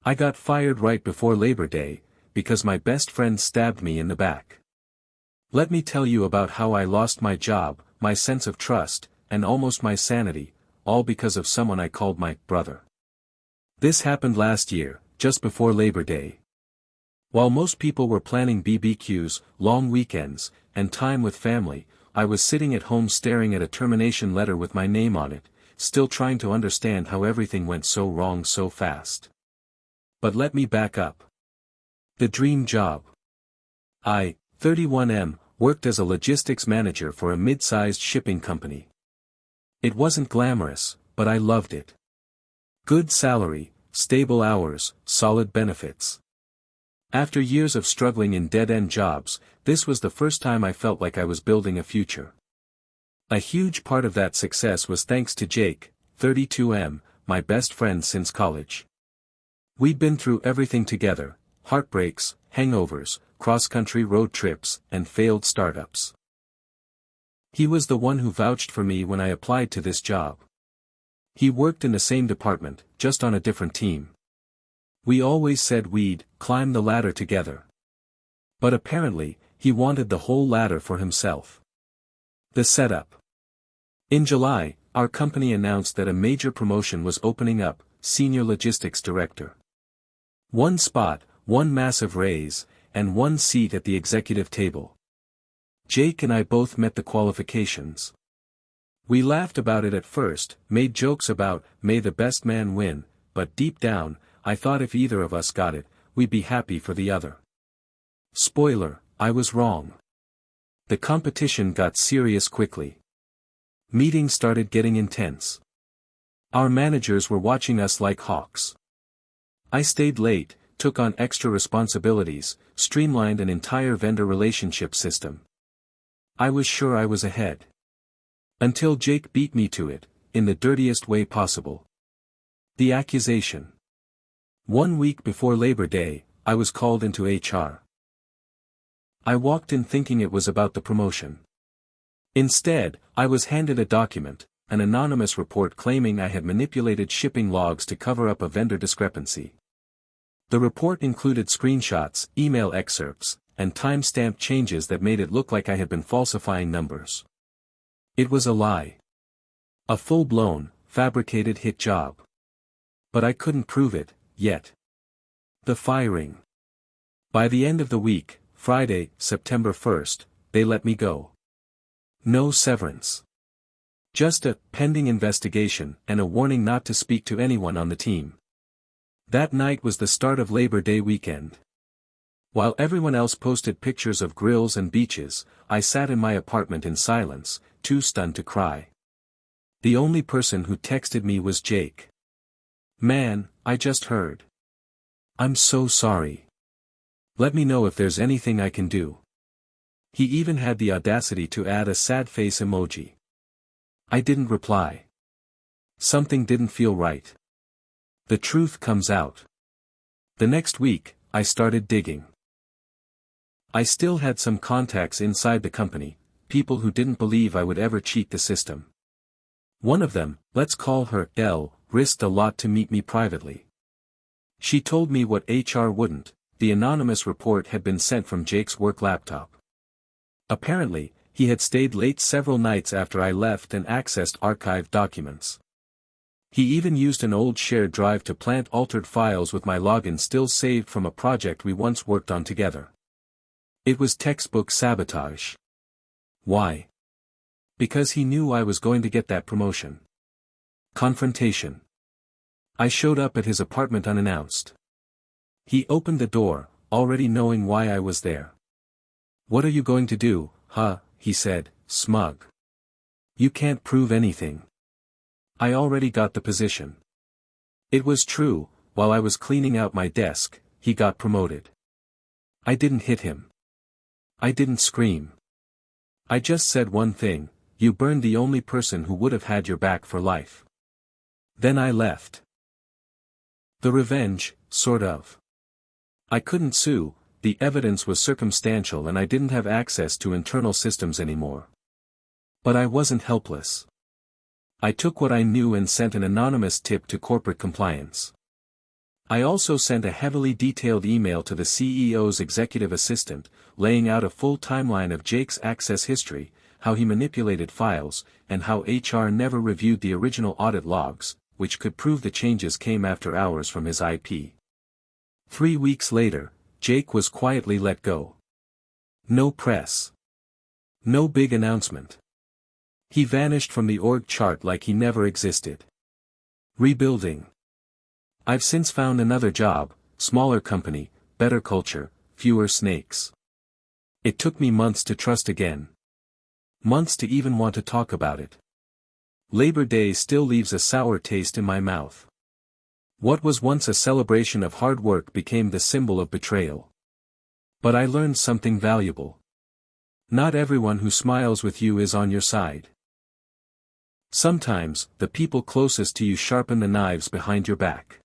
I got fired right before Labor Day, because my best friend stabbed me in the back. Let me tell you about how I lost my job, my sense of trust, and almost my sanity, all because of someone I called my brother. This happened last year, just before Labor Day. While most people were planning BBQs, long weekends, and time with family, I was sitting at home staring at a termination letter with my name on it, still trying to understand how everything went so wrong so fast. But let me back up. The dream job. I, 31M, worked as a logistics manager for a mid-sized shipping company. It wasn't glamorous, but I loved it. Good salary, stable hours, solid benefits. After years of struggling in dead-end jobs, this was the first time I felt like I was building a future. A huge part of that success was thanks to Jake, 32M, my best friend since college. We'd been through everything together: heartbreaks, hangovers, cross-country road trips, and failed startups. He was the one who vouched for me when I applied to this job. He worked in the same department, just on a different team. We always said we'd climb the ladder together. But apparently, he wanted the whole ladder for himself. The setup. In July, our company announced that a major promotion was opening up: Senior Logistics Director. One spot, one massive raise, and one seat at the executive table. Jake and I both met the qualifications. We laughed about it at first, made jokes about, may the best man win, but deep down, I thought if either of us got it, we'd be happy for the other. Spoiler, I was wrong. The competition got serious quickly. Meetings started getting intense. Our managers were watching us like hawks. I stayed late, took on extra responsibilities, streamlined an entire vendor relationship system. I was sure I was ahead. Until Jake beat me to it, in the dirtiest way possible. The accusation. 1 week before Labor Day, I was called into HR. I walked in thinking it was about the promotion. Instead, I was handed a document, an anonymous report claiming I had manipulated shipping logs to cover up a vendor discrepancy. The report included screenshots, email excerpts, and time-stamped changes that made it look like I had been falsifying numbers. It was a lie. A full-blown, fabricated hit job. But I couldn't prove it, yet. The firing. By the end of the week, Friday, September 1st, they let me go. No severance. Just a pending investigation and a warning not to speak to anyone on the team. That night was the start of Labor Day weekend. While everyone else posted pictures of grills and beaches, I sat in my apartment in silence, too stunned to cry. The only person who texted me was Jake. "Man, I just heard. I'm so sorry. Let me know if there's anything I can do." He even had the audacity to add a sad face emoji. I didn't reply. Something didn't feel right. The truth comes out. The next week, I started digging. I still had some contacts inside the company, people who didn't believe I would ever cheat the system. One of them, let's call her Elle, risked a lot to meet me privately. She told me what HR wouldn't: the anonymous report had been sent from Jake's work laptop. Apparently, he had stayed late several nights after I left and accessed archived documents. He even used an old shared drive to plant altered files with my login still saved from a project we once worked on together. It was textbook sabotage. Why? Because he knew I was going to get that promotion. Confrontation. I showed up at his apartment unannounced. He opened the door, already knowing why I was there. "What are you going to do, huh?" he said, smug. "You can't prove anything." I already got the position. It was true, while I was cleaning out my desk, he got promoted. I didn't hit him. I didn't scream. I just said one thing: you burned the only person who would have had your back for life. Then I left. The revenge, sort of. I couldn't sue, the evidence was circumstantial and I didn't have access to internal systems anymore. But I wasn't helpless. I took what I knew and sent an anonymous tip to corporate compliance. I also sent a heavily detailed email to the CEO's executive assistant, laying out a full timeline of Jake's access history, how he manipulated files, and how HR never reviewed the original audit logs, which could prove the changes came after hours from his IP. 3 weeks later, Jake was quietly let go. No press. No big announcement. He vanished from the org chart like he never existed. Rebuilding. I've since found another job, smaller company, better culture, fewer snakes. It took me months to trust again. Months to even want to talk about it. Labor Day still leaves a sour taste in my mouth. What was once a celebration of hard work became the symbol of betrayal. But I learned something valuable. Not everyone who smiles with you is on your side. Sometimes, the people closest to you sharpen the knives behind your back.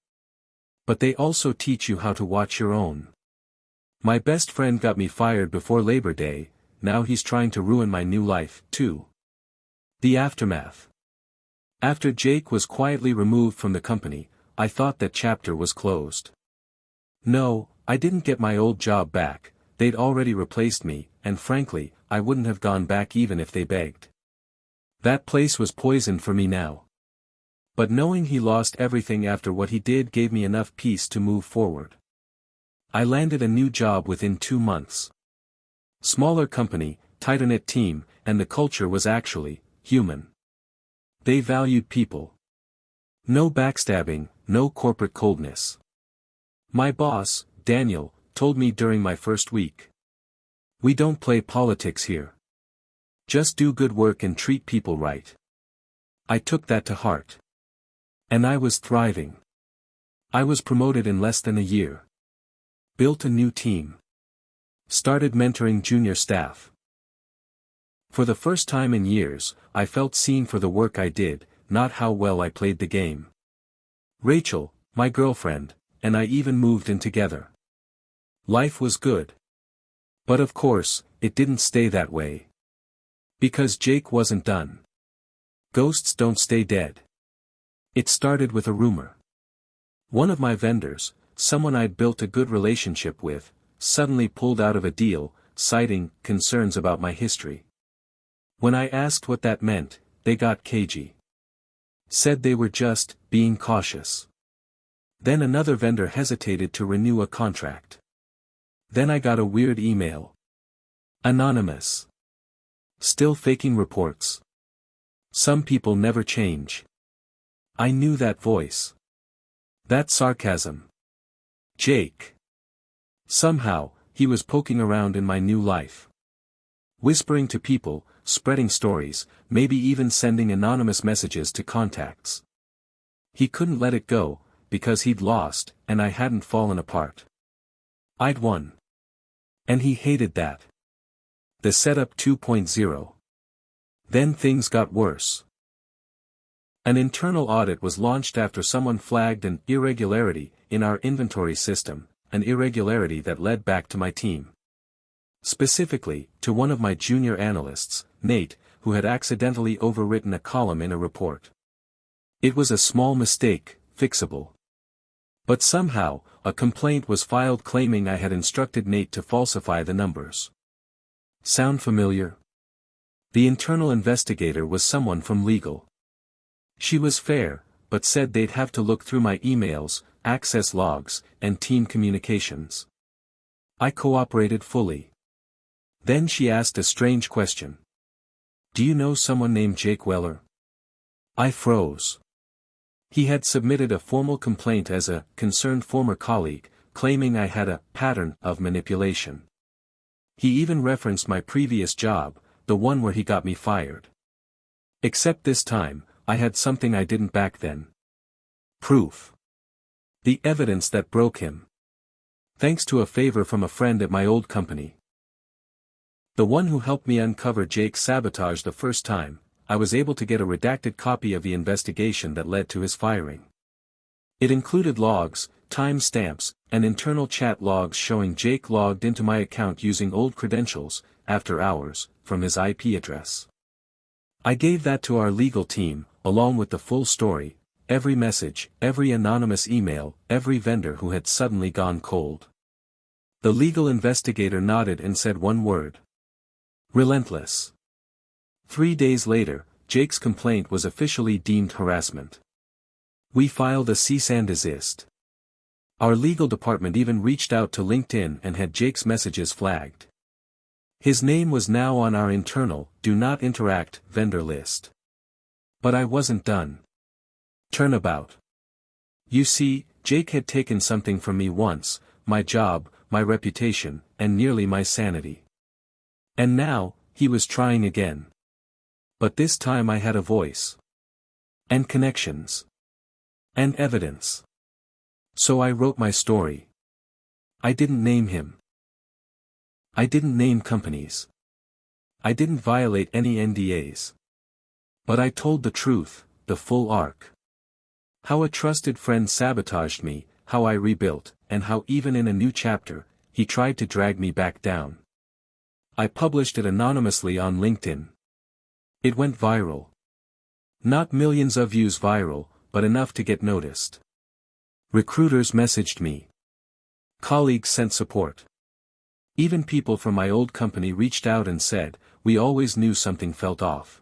But they also teach you how to watch your own. My best friend got me fired before Labor Day, now he's trying to ruin my new life, too. The aftermath. After Jake was quietly removed from the company, I thought that chapter was closed. No, I didn't get my old job back, they'd already replaced me, and frankly, I wouldn't have gone back even if they begged. That place was poison for me now. But knowing he lost everything after what he did gave me enough peace to move forward. I landed a new job within 2 months. Smaller company, tighter-knit team, and the culture was actually human. They valued people. No backstabbing, no corporate coldness. My boss, Daniel, told me during my first week. We don't play politics here. Just do good work and treat people right. I took that to heart. And I was thriving. I was promoted in less than a year. Built a new team. Started mentoring junior staff. For the first time in years, I felt seen for the work I did, not how well I played the game. Rachel, my girlfriend, and I even moved in together. Life was good. But of course, it didn't stay that way. Because Jake wasn't done. Ghosts don't stay dead. It started with a rumor. One of my vendors, someone I'd built a good relationship with, suddenly pulled out of a deal, citing concerns about my history. When I asked what that meant, they got cagey. Said they were just being cautious. Then another vendor hesitated to renew a contract. Then I got a weird email. Anonymous. Still faking reports. Some people never change. I knew that voice. That sarcasm. Jake. Somehow, he was poking around in my new life. Whispering to people, spreading stories, maybe even sending anonymous messages to contacts. He couldn't let it go, because he'd lost, and I hadn't fallen apart. I'd won. And he hated that. The setup 2.0. Then things got worse. An internal audit was launched after someone flagged an irregularity in our inventory system, an irregularity that led back to my team. Specifically, to one of my junior analysts, Nate, who had accidentally overwritten a column in a report. It was a small mistake, fixable. But somehow, a complaint was filed claiming I had instructed Nate to falsify the numbers. Sound familiar? The internal investigator was someone from legal. She was fair, but said they'd have to look through my emails, access logs, and team communications. I cooperated fully. Then she asked a strange question. Do you know someone named Jake Weller? I froze. He had submitted a formal complaint as a concerned former colleague, claiming I had a pattern of manipulation. He even referenced my previous job, the one where he got me fired. Except this time, I had something I didn't back then. Proof. The evidence that broke him. Thanks to a favor from a friend at my old company. The one who helped me uncover Jake's sabotage the first time, I was able to get a redacted copy of the investigation that led to his firing. It included logs, timestamps, and internal chat logs showing Jake logged into my account using old credentials, after hours, from his IP address. I gave that to our legal team, along with the full story, every message, every anonymous email, every vendor who had suddenly gone cold. The legal investigator nodded and said one word. Relentless. 3 days later, Jake's complaint was officially deemed harassment. We filed a cease and desist. Our legal department even reached out to LinkedIn and had Jake's messages flagged. His name was now on our internal, do not interact, vendor list. But I wasn't done. Turnabout. You see, Jake had taken something from me once, my job, my reputation, and nearly my sanity. And now, he was trying again. But this time I had a voice. And connections. And evidence. So I wrote my story. I didn't name him. I didn't name companies. I didn't violate any NDAs. But I told the truth, the full arc. How a trusted friend sabotaged me, how I rebuilt, and how even in a new chapter, he tried to drag me back down. I published it anonymously on LinkedIn. It went viral. Not millions of views viral, but enough to get noticed. Recruiters messaged me. Colleagues sent support. Even people from my old company reached out and said, we always knew something felt off.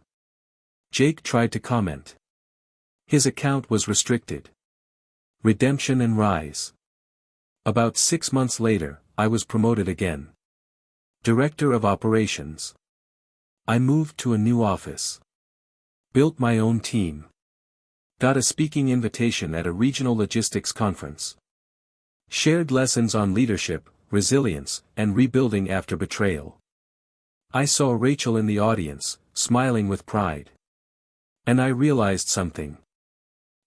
Jake tried to comment. His account was restricted. Redemption and rise. About 6 months later, I was promoted again. Director of Operations. I moved to a new office. Built my own team. Got a speaking invitation at a regional logistics conference. Shared lessons on leadership, resilience, and rebuilding after betrayal. I saw Rachel in the audience, smiling with pride. And I realized something.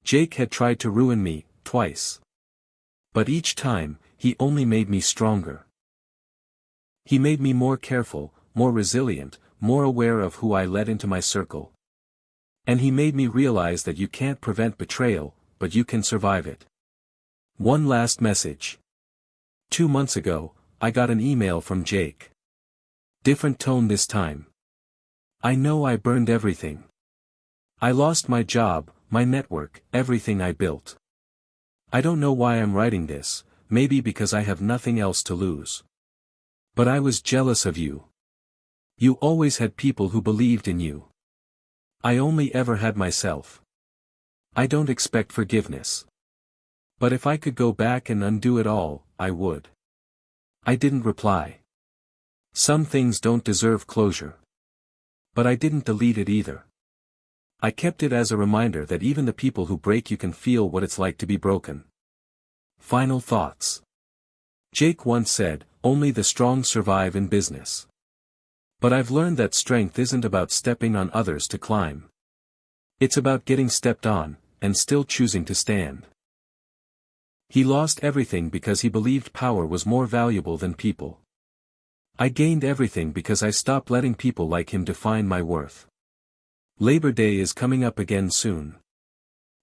Jake had tried to ruin me, twice. But each time, he only made me stronger. He made me more careful, more resilient, more aware of who I let into my circle. And he made me realize that you can't prevent betrayal, but you can survive it. One last message. 2 months ago, I got an email from Jake. Different tone this time. I know I burned everything. I lost my job, my network, everything I built. I don't know why I'm writing this, maybe because I have nothing else to lose. But I was jealous of you. You always had people who believed in you. I only ever had myself. I don't expect forgiveness. But if I could go back and undo it all, I would. I didn't reply. Some things don't deserve closure. But I didn't delete it either. I kept it as a reminder that even the people who break you can feel what it's like to be broken. Final thoughts. Jake once said, only the strong survive in business. But I've learned that strength isn't about stepping on others to climb. It's about getting stepped on, and still choosing to stand. He lost everything because he believed power was more valuable than people. I gained everything because I stopped letting people like him define my worth. Labor Day is coming up again soon.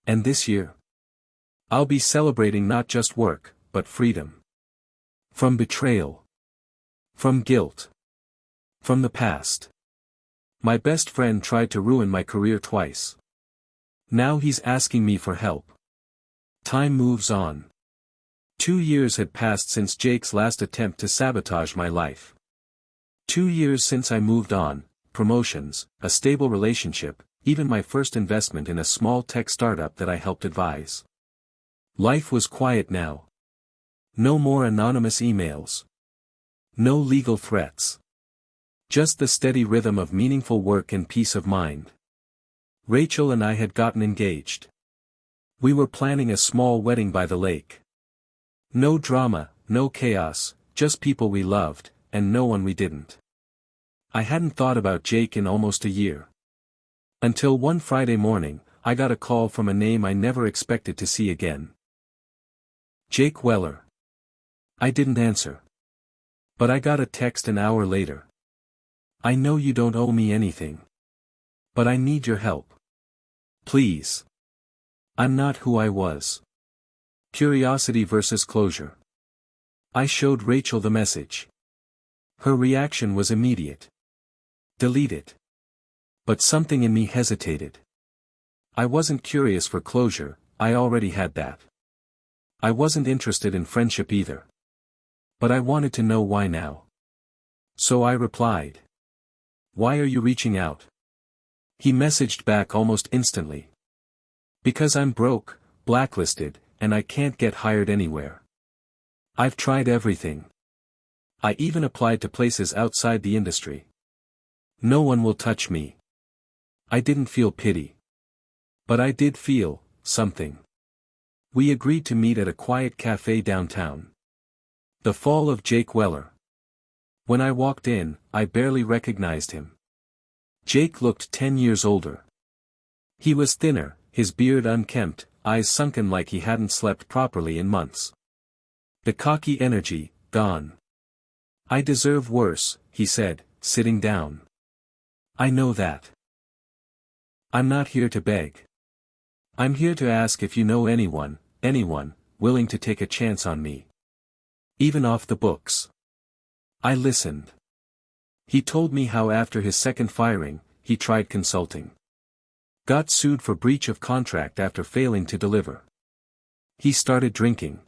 And this year, I'll be celebrating not just work, but freedom. From betrayal. From guilt. From the past. My best friend tried to ruin my career twice. Now he's asking me for help. Time moves on. 2 years had passed since Jake's last attempt to sabotage my life. 2 years since I moved on, promotions, a stable relationship, even my first investment in a small tech startup that I helped advise. Life was quiet now. No more anonymous emails. No legal threats. Just the steady rhythm of meaningful work and peace of mind. Rachel and I had gotten engaged. We were planning a small wedding by the lake. No drama, no chaos, just people we loved, and no one we didn't. I hadn't thought about Jake in almost a year. Until one Friday morning, I got a call from a name I never expected to see again. Jake Weller. I didn't answer. But I got a text an hour later. I know you don't owe me anything. But I need your help. Please. I'm not who I was. Curiosity versus closure. I showed Rachel the message. Her reaction was immediate. Delete it. But something in me hesitated. I wasn't curious for closure, I already had that. I wasn't interested in friendship either. But I wanted to know why now. So I replied. Why are you reaching out? He messaged back almost instantly. Because I'm broke, blacklisted, and I can't get hired anywhere. I've tried everything. I even applied to places outside the industry. No one will touch me. I didn't feel pity. But I did feel something. We agreed to meet at a quiet cafe downtown. The fall of Jake Weller. When I walked in, I barely recognized him. Jake looked 10 years older. He was thinner, his beard unkempt, eyes sunken like he hadn't slept properly in months. The cocky energy, gone. I deserve worse, he said, sitting down. I know that. I'm not here to beg. I'm here to ask if you know anyone, willing to take a chance on me. Even off the books. I listened. He told me how after his second firing, he tried consulting. Got sued for breach of contract after failing to deliver. He started drinking.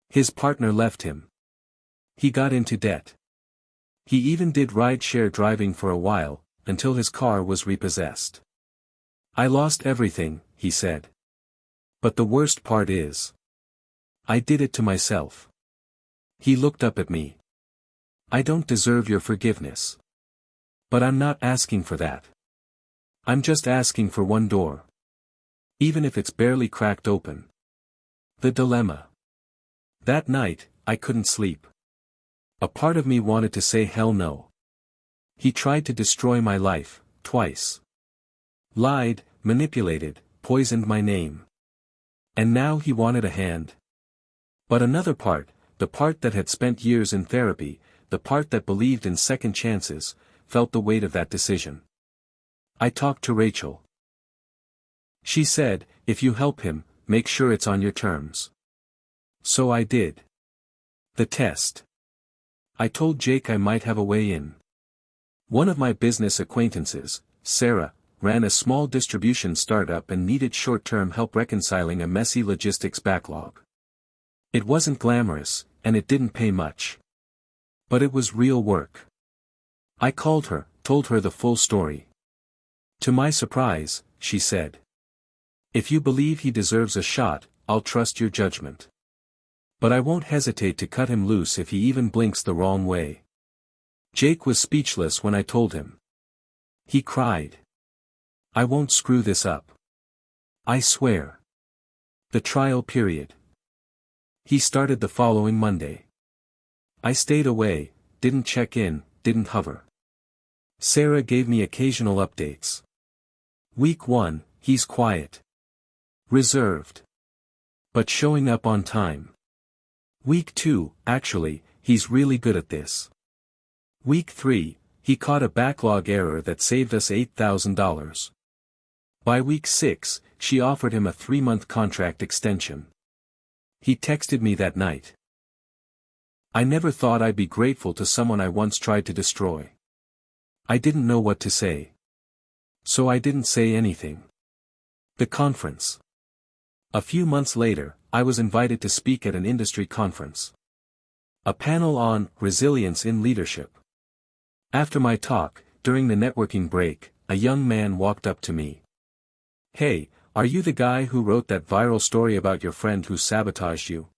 His partner left him. He got into debt. He even did ride-share driving for a while, until his car was repossessed. I lost everything, he said. But the worst part is, I did it to myself. He looked up at me. I don't deserve your forgiveness. But I'm not asking for that. I'm just asking for one door. Even if it's barely cracked open. The dilemma. That night, I couldn't sleep. A part of me wanted to say hell no. He tried to destroy my life, twice. Lied, manipulated, poisoned my name. And now he wanted a hand. But another part, the part that had spent years in therapy, the part that believed in second chances, felt the weight of that decision. I talked to Rachel. She said, if you help him, make sure it's on your terms. So I did. The test. I told Jake I might have a way in. One of my business acquaintances, Sarah, ran a small distribution startup and needed short-term help reconciling a messy logistics backlog. It wasn't glamorous, and it didn't pay much. But it was real work. I called her, told her the full story. To my surprise, she said. If you believe he deserves a shot, I'll trust your judgment. But I won't hesitate to cut him loose if he even blinks the wrong way. Jake was speechless when I told him. He cried. I won't screw this up. I swear. The trial period. He started the following Monday. I stayed away, didn't check in, didn't hover. Sarah gave me occasional updates. Week 1, he's quiet. Reserved. But showing up on time. Week 2, actually, he's really good at this. Week 3, he caught a backlog error that saved us $8,000. By week 6, she offered him a 3-month contract extension. He texted me that night. I never thought I'd be grateful to someone I once tried to destroy. I didn't know what to say. So I didn't say anything. The conference. A few months later, I was invited to speak at an industry conference. A panel on resilience in leadership. After my talk, during the networking break, a young man walked up to me. Hey, are you the guy who wrote that viral story about your friend who sabotaged you?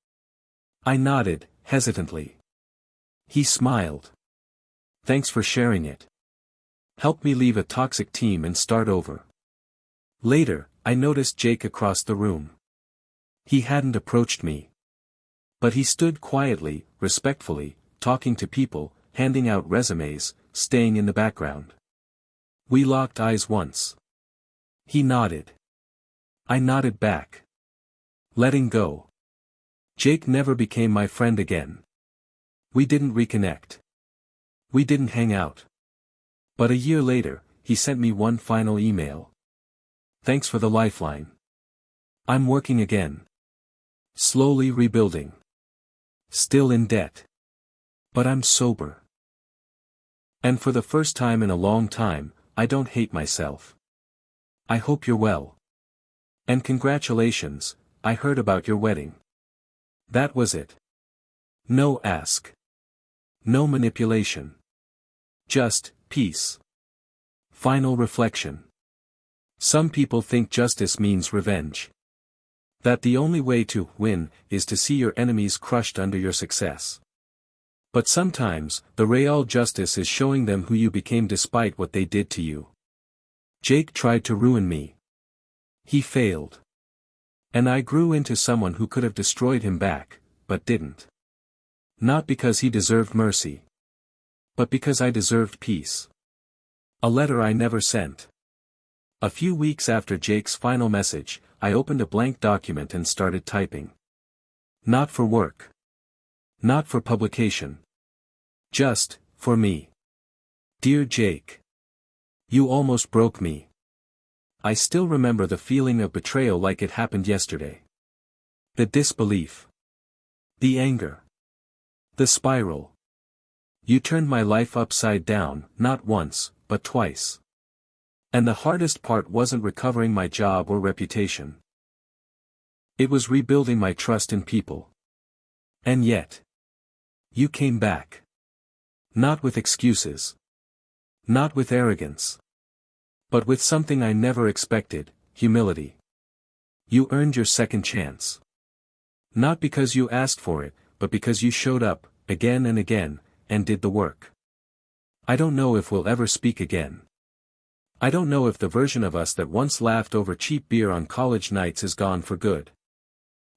I nodded, hesitantly. He smiled. Thanks for sharing it. Help me leave a toxic team and start over. Later, I noticed Jake across the room. He hadn't approached me. But he stood quietly, respectfully, talking to people, handing out resumes, staying in the background. We locked eyes once. He nodded. I nodded back. Letting go. Jake never became my friend again. We didn't reconnect. We didn't hang out. But a year later, he sent me one final email. Thanks for the lifeline. I'm working again. Slowly rebuilding. Still in debt. But I'm sober. And for the first time in a long time, I don't hate myself. I hope you're well. And congratulations, I heard about your wedding. That was it. No ask. No manipulation. Just, peace. Final reflection. Some people think justice means revenge. That the only way to win is to see your enemies crushed under your success. But sometimes, the real justice is showing them who you became despite what they did to you. Jake tried to ruin me. He failed. And I grew into someone who could have destroyed him back, but didn't. Not because he deserved mercy. But because I deserved peace. A letter I never sent. A few weeks after Jake's final message, I opened a blank document and started typing. Not for work. Not for publication. Just, for me. Dear Jake. You almost broke me. I still remember the feeling of betrayal like it happened yesterday. The disbelief. The anger. The spiral. You turned my life upside down, not once, but twice. And the hardest part wasn't recovering my job or reputation. It was rebuilding my trust in people. And yet. You came back. Not with excuses. Not with arrogance. But with something I never expected, humility. You earned your second chance. Not because you asked for it, but because you showed up, again and again, and did the work. I don't know if we'll ever speak again. I don't know if the version of us that once laughed over cheap beer on college nights is gone for good.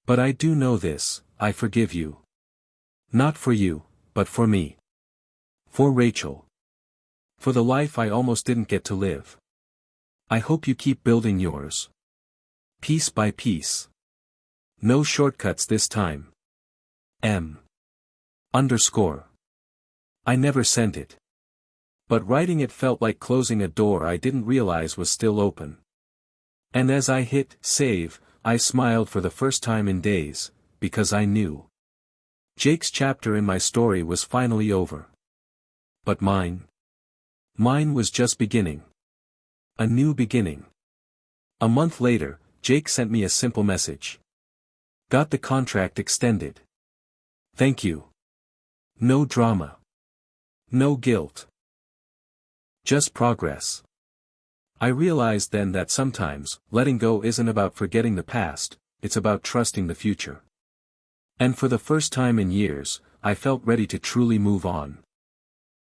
But I do know this, I forgive you. Not for you, but for me. For Rachel. For the life I almost didn't get to live. I hope you keep building yours. Piece by piece. No shortcuts this time. M. _ I never sent it. But writing it felt like closing a door I didn't realize was still open. And as I hit save, I smiled for the first time in days, because I knew. Jake's chapter in my story was finally over. But mine? Mine was just beginning. A new beginning. A month later, Jake sent me a simple message. Got the contract extended. Thank you. No drama. No guilt. Just progress. I realized then that sometimes, letting go isn't about forgetting the past, it's about trusting the future. And for the first time in years, I felt ready to truly move on.